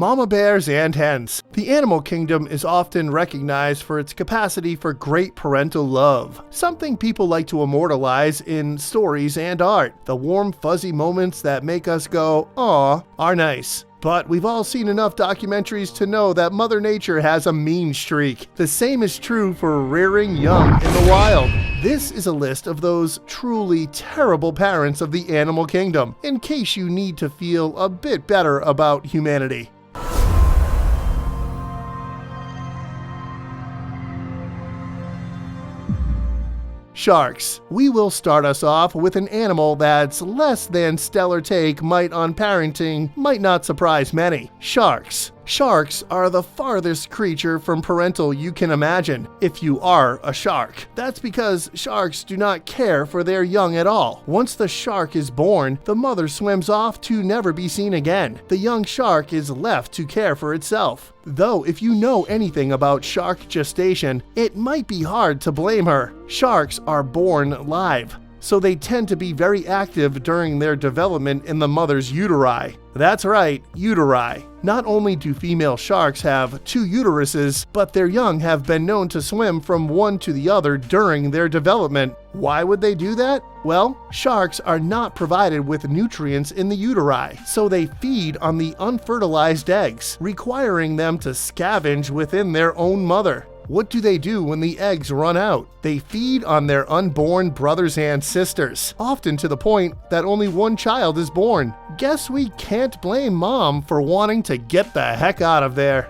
Mama bears and hens. The animal kingdom is often recognized for its capacity for great parental love, something people like to immortalize in stories and art. The warm, fuzzy moments that make us go, "Aw," are nice. But we've all seen enough documentaries to know that Mother Nature has a mean streak. The same is true for rearing young in the wild. This is a list of those truly terrible parents of the animal kingdom, in case you need to feel a bit better about humanity. Sharks. We will start us off with an animal that's less than stellar take might on parenting might not surprise many. Sharks. Sharks are the farthest creature from parental you can imagine, if you are a shark. That's because sharks do not care for their young at all. Once the shark is born, the mother swims off to never be seen again. The young shark is left to care for itself. Though if you know anything about shark gestation, it might be hard to blame her. Sharks are born live, so they tend to be very active during their development in the mother's uteri. That's right, uteri. Not only do female sharks have 2 uteruses, but their young have been known to swim from one to the other during their development. Why would they do that? Well, sharks are not provided with nutrients in the uteri, so they feed on the unfertilized eggs, requiring them to scavenge within their own mother. What do they do when the eggs run out? They feed on their unborn brothers and sisters, often to the point that only one child is born. Guess we can't blame mom for wanting to get the heck out of there.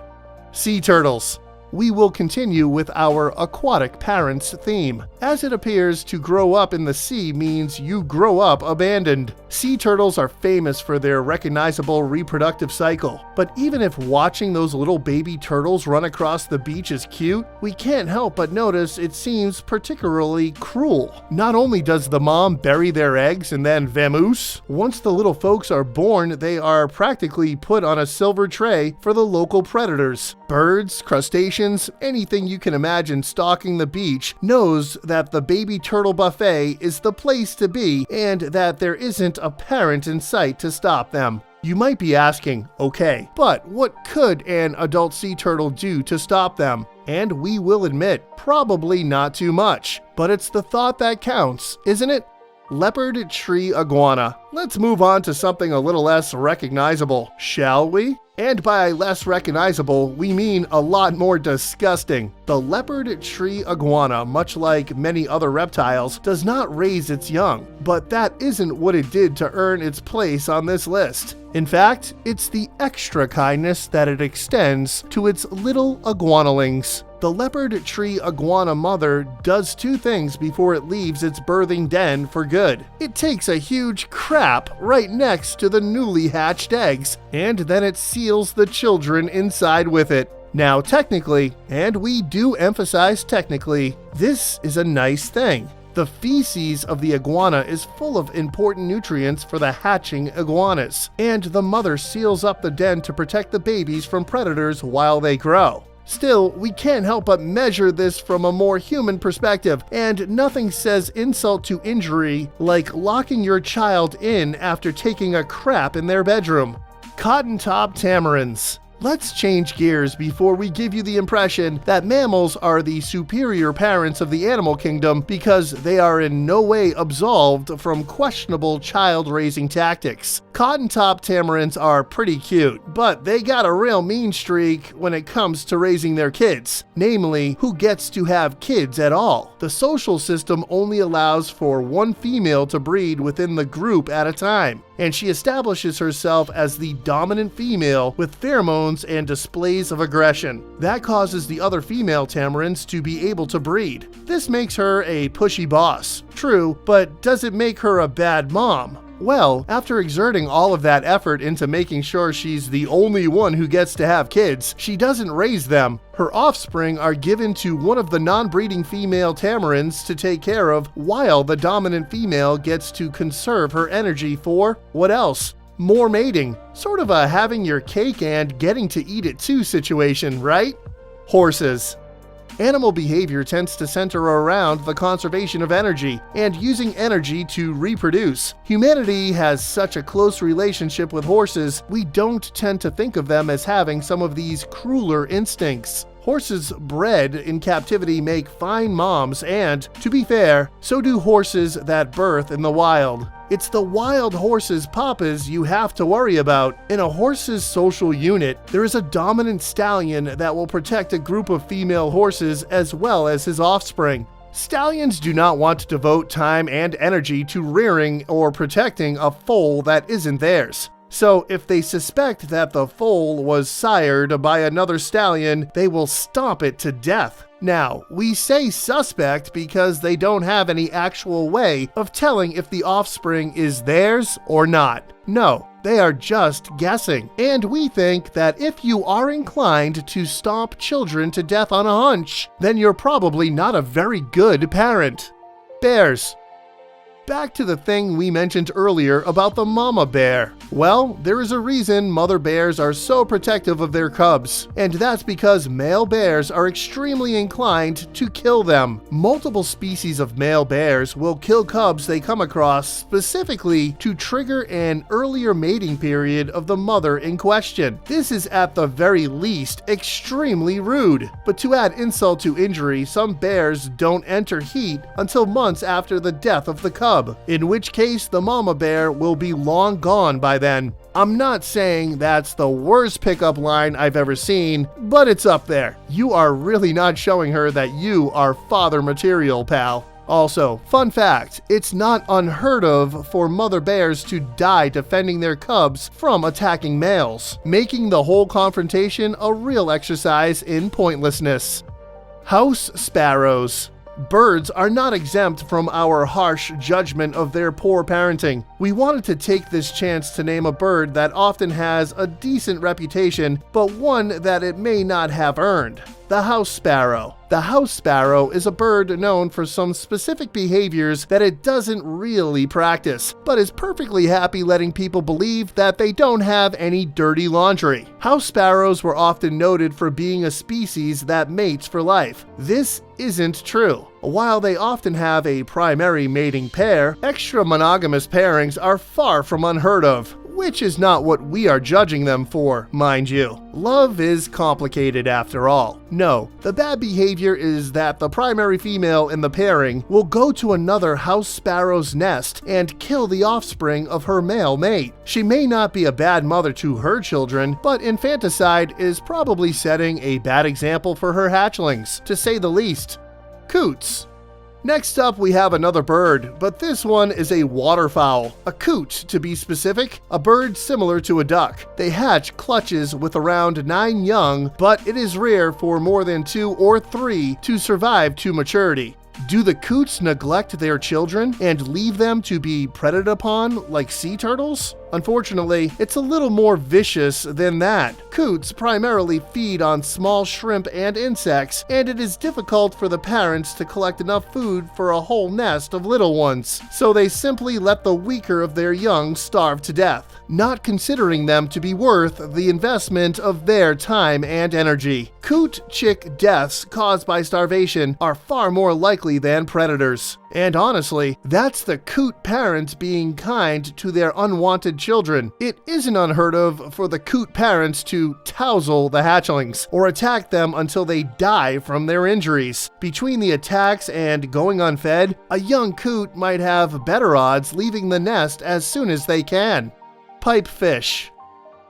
Sea turtles. We will continue with our aquatic parents theme, as it appears to grow up in the sea means you grow up abandoned. Sea turtles are famous for their recognizable reproductive cycle, but even if watching those little baby turtles run across the beach is cute, we can't help but notice it seems particularly cruel. Not only does the mom bury their eggs and then vamoose, once the little folks are born, they are practically put on a silver tray for the local predators. Birds, crustaceans, anything you can imagine stalking the beach knows that the baby turtle buffet is the place to be and that there isn't a parent in sight to stop them. You might be asking, okay, but what could an adult sea turtle do to stop them? And we will admit, probably not too much. But it's the thought that counts, isn't it? Leopard tree iguana. Let's move on to something a little less recognizable, shall we? And by less recognizable, we mean a lot more disgusting. The leopard tree iguana, much like many other reptiles, does not raise its young, but that isn't what it did to earn its place on this list. In fact, it's the extra kindness that it extends to its little iguanalings. The leopard tree iguana mother does 2 things before it leaves its birthing den for good. It takes a huge crap right next to the newly hatched eggs, and then it seals the children inside with it. Now technically, and we do emphasize technically, this is a nice thing. The feces of the iguana is full of important nutrients for the hatching iguanas, and the mother seals up the den to protect the babies from predators while they grow. Still, we can't help but measure this from a more human perspective, and nothing says insult to injury like locking your child in after taking a crap in their bedroom. Cottontop tamarins. Let's change gears before we give you the impression that mammals are the superior parents of the animal kingdom because they are in no way absolved from questionable child-raising tactics. Cottontop tamarins are pretty cute, but they got a real mean streak when it comes to raising their kids, namely, who gets to have kids at all. The social system only allows for one female to breed within the group at a time, and she establishes herself as the dominant female with pheromones and displays of aggression. That causes the other female tamarins to be able to breed. This makes her a pushy boss. True, but does it make her a bad mom? Well, after exerting all of that effort into making sure she's the only one who gets to have kids, she doesn't raise them. Her offspring are given to one of the non-breeding female tamarins to take care of, while the dominant female gets to conserve her energy for, what else? More mating. Sort of a having your cake and getting to eat it too situation, right? Horses. Animal behavior tends to center around the conservation of energy and using energy to reproduce. Humanity has such a close relationship with horses, we don't tend to think of them as having some of these crueler instincts. Horses bred in captivity make fine moms and, to be fair, so do horses that birth in the wild. It's the wild horses' papas you have to worry about. In a horse's social unit, there is a dominant stallion that will protect a group of female horses as well as his offspring. Stallions do not want to devote time and energy to rearing or protecting a foal that isn't theirs. So if they suspect that the foal was sired by another stallion, they will stomp it to death. Now, we say suspect because they don't have any actual way of telling if the offspring is theirs or not. No, they are just guessing. And we think that if you are inclined to stomp children to death on a hunch, then you're probably not a very good parent. Bears. Back to the thing we mentioned earlier about the mama bear. Well, there is a reason mother bears are so protective of their cubs, and that's because male bears are extremely inclined to kill them. Multiple species of male bears will kill cubs they come across specifically to trigger an earlier mating period of the mother in question. This is at the very least extremely rude. But to add insult to injury, some bears don't enter heat until months after the death of the cub, in which case the mama bear will be long gone by then. I'm not saying that's the worst pickup line I've ever seen, but it's up there. You are really not showing her that you are father material, pal. Also, fun fact, it's not unheard of for mother bears to die defending their cubs from attacking males, making the whole confrontation a real exercise in pointlessness. House sparrows. Birds are not exempt from our harsh judgment of their poor parenting. We wanted to take this chance to name a bird that often has a decent reputation, but one that it may not have earned. The house sparrow. The house sparrow is a bird known for some specific behaviors that it doesn't really practice, but is perfectly happy letting people believe that they don't have any dirty laundry. House sparrows were often noted for being a species that mates for life. This isn't true. While they often have a primary mating pair, extra monogamous pairings are far from unheard of, which is not what we are judging them for, mind you. Love is complicated after all. No, the bad behavior is that the primary female in the pairing will go to another house sparrow's nest and kill the offspring of her male mate. She may not be a bad mother to her children, but infanticide is probably setting a bad example for her hatchlings, to say the least. Coots. Next up, we have another bird, but this one is a waterfowl. A coot, to be specific, a bird similar to a duck. They hatch clutches with around 9 young, but it is rare for more than 2 or 3 to survive to maturity. Do the coots neglect their children and leave them to be predatory upon like sea turtles? Unfortunately, it's a little more vicious than that. Coots primarily feed on small shrimp and insects, and it is difficult for the parents to collect enough food for a whole nest of little ones, so they simply let the weaker of their young starve to death, not considering them to be worth the investment of their time and energy. Coot chick deaths caused by starvation are far more likely than predators. And honestly, that's the coot parents being kind to their unwanted children. It isn't unheard of for the coot parents to tousle the hatchlings or attack them until they die from their injuries. Between the attacks and going unfed, a young coot might have better odds leaving the nest as soon as they can. Pipefish.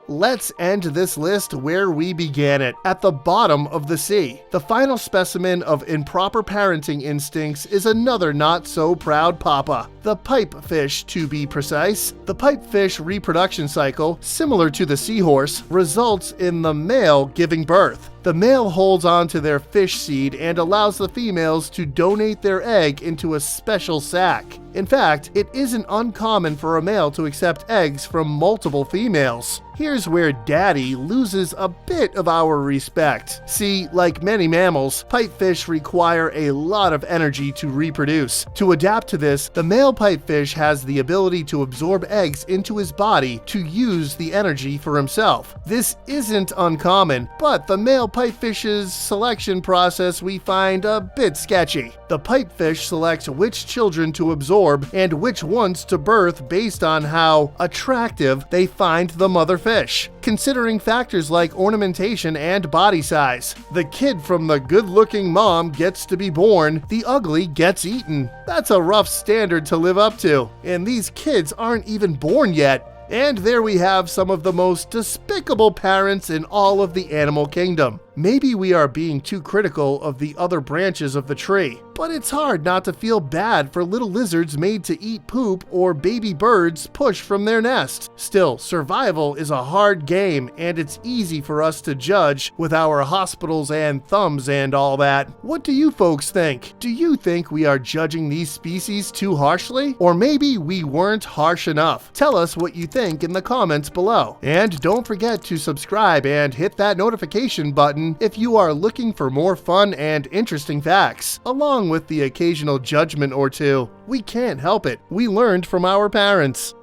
Let's end this list where we began it, at the bottom of the sea. The final specimen of improper parenting instincts is another not-so-proud papa, the pipefish to be precise. The pipefish reproduction cycle, similar to the seahorse, results in the male giving birth. The male holds on to their fish seed and allows the females to donate their egg into a special sac. In fact, it isn't uncommon for a male to accept eggs from multiple females. Here's where Daddy loses a bit of our respect. See, like many mammals, pipefish require a lot of energy to reproduce. To adapt to this, the male pipefish has the ability to absorb eggs into his body to use the energy for himself. This isn't uncommon, but the male pipefish's selection process we find a bit sketchy. The pipefish selects which children to absorb and which ones to birth based on how attractive they find the mother fish, considering factors like ornamentation and body size. The kid from the good-looking mom gets to be born, the ugly gets eaten. That's a rough standard to live up to, and these kids aren't even born yet. And there we have some of the most despicable parents in all of the animal kingdom. Maybe we are being too critical of the other branches of the tree, but it's hard not to feel bad for little lizards made to eat poop or baby birds pushed from their nest. Still, survival is a hard game, and it's easy for us to judge with our hospitals and thumbs and all that. What do you folks think? Do you think we are judging these species too harshly? Or maybe we weren't harsh enough? Tell us what you think in the comments below. And don't forget to subscribe and hit that notification button if you are looking for more fun and interesting facts, along with the occasional judgment or two. We can't help it. We learned from our parents.